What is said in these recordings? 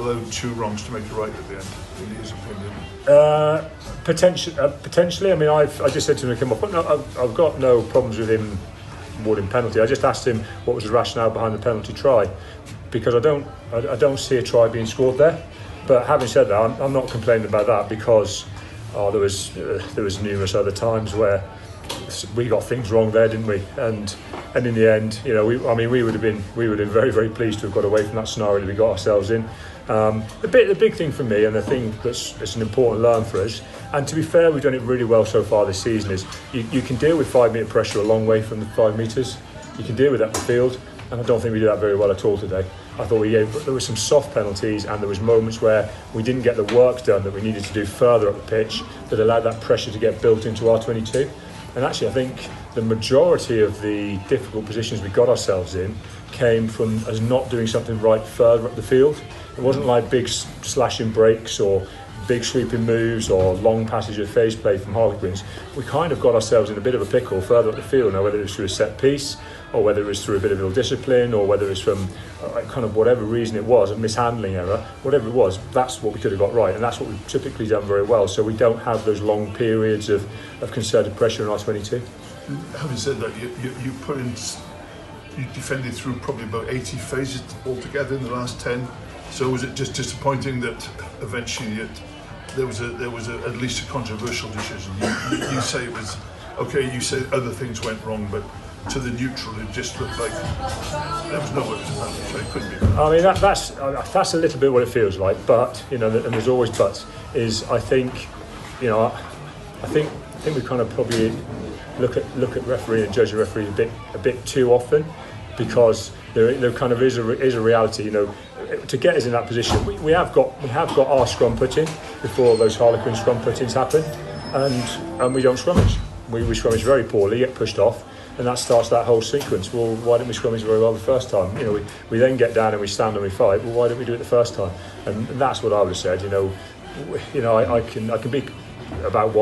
allowed 2 wrongs to make it right at the end, in his opinion? Potentially. I mean, I just said to him, I've got no problems with him awarding penalty. I just asked him what was the rationale behind the penalty try, because I don't see a try being scored there. But having said that, I'm not complaining about that, because there was numerous other times where we got things wrong there, didn't we? And in the end, we would have been very, very pleased to have got away from that scenario that we got ourselves in. The big thing for me, and the thing that's an important learn for us, and to be fair, we've done it really well so far this season, is you can deal with 5 metre pressure a long way from the 5 metres. You can deal with that in the field, and I don't think we did that very well at all today. I thought there were some soft penalties, and there was moments where we didn't get the work done that we needed to do further up the pitch that allowed that pressure to get built into our 22. And actually, I think the majority of the difficult positions we got ourselves in came from us not doing something right further up the field. It wasn't like big slashing breaks or big sweeping moves or long passage of phase play from Harlequins. We kind of got ourselves in a bit of a pickle further up the field. Now, whether it was through a set piece, or whether it was through a bit of ill-discipline, or whether it was from kind of whatever reason it was, a mishandling error, whatever it was, that's what we could have got right, and that's what we've typically done very well. So we don't have those long periods of concerted pressure in our 22. Having said that, you defended through probably about 80 phases altogether in the last 10. So was it just disappointing that eventually there was at least a controversial decision? You say it was okay. You say other things went wrong, but to the neutral, it just looked like there was no way it was a penalty. So it couldn't be. I mean, that's a little bit what it feels like. But and there's always buts. I think we kind of probably look at refereeing and judging referees a bit too often, because there kind of is a reality. To get us in that position, we have got our scrum put in before those Harlequin scrum put-ins happen, and we don't scrummage. We scrummage very poorly, get pushed off, and that starts that whole sequence. Well, why didn't we scrummage very well the first time? We then get down and we stand and we fight. Well, why didn't we do it the first time? And that's what I would have said. I can be about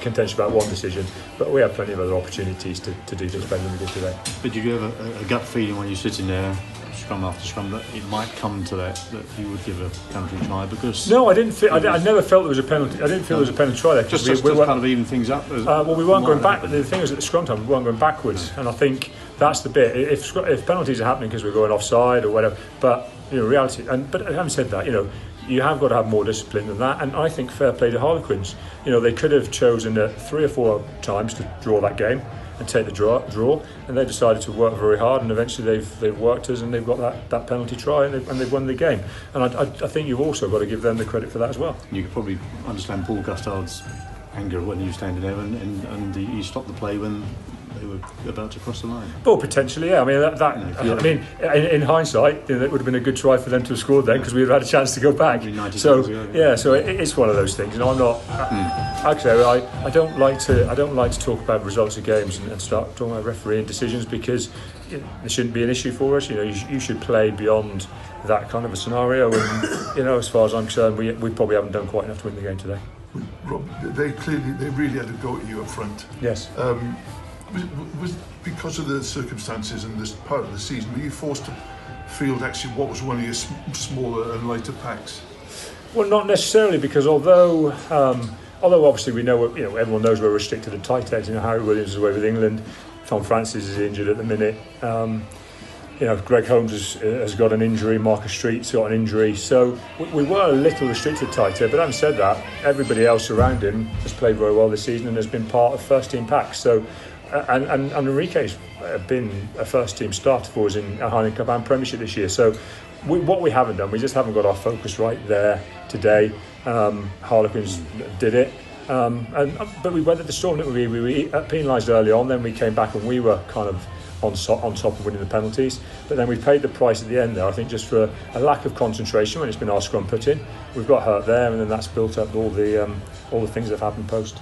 contention about one decision, but we have plenty of other opportunities to do things better than we did today. But did you have a gut feeling when you're sitting there, scrum after scrum, that it might come to that you would give a penalty try? Because no, I didn't. I never felt there was a penalty. I didn't feel there was a penalty try there. Just kind of even things up. Well, we weren't going back. The thing is, at the scrum time, we weren't going backwards, and I think that's the bit. If penalties are happening because we're going offside or whatever, but reality. But having said that, you have got to have more discipline than that, and I think fair play to Harlequins. They could have chosen 3 or 4 times to draw that game and take the draw, and they decided to work very hard, and eventually they've worked us, and they've got that penalty try, and they've won the game. And I think you've also got to give them the credit for that as well. You could probably understand Paul Custard's anger when he was standing there, and he stopped the play when they were about to cross the line. Well, potentially, yeah. I mean, in hindsight, it would have been a good try for them to have scored then, because we would have had a chance to go back. So it's one of those things. I'm not. Actually, I don't like to talk about results of games and start talking about refereeing decisions, because there shouldn't be an issue for us. You should play beyond that kind of a scenario. And as far as I'm concerned, we probably haven't done quite enough to win the game today. Rob, they really had a go at you up front. Yes. Was because of the circumstances and this part of the season, were you forced to field actually what was one of your smaller and lighter packs? Well, not necessarily, because although obviously we know everyone knows we're restricted at tight ends. Harry Williams is away with England, Tom Francis is injured at the minute. Greg Holmes has got an injury, Marcus Street's got an injury, so we were a little restricted tighter. But having said that, everybody else around him has played very well this season and has been part of first team packs. So. And Enrique's been a first team starter for us in a Harlequins Premiership this year. So what we haven't done, we just haven't got our focus right there today. Harlequins did it, but we weathered the storm. We were penalised early on, then we came back and we were kind of on top of winning the penalties. But then we paid the price at the end there, I think, just for a lack of concentration when it's been our scrum put in. We've got hurt there, and then that's built up all the things that have happened post.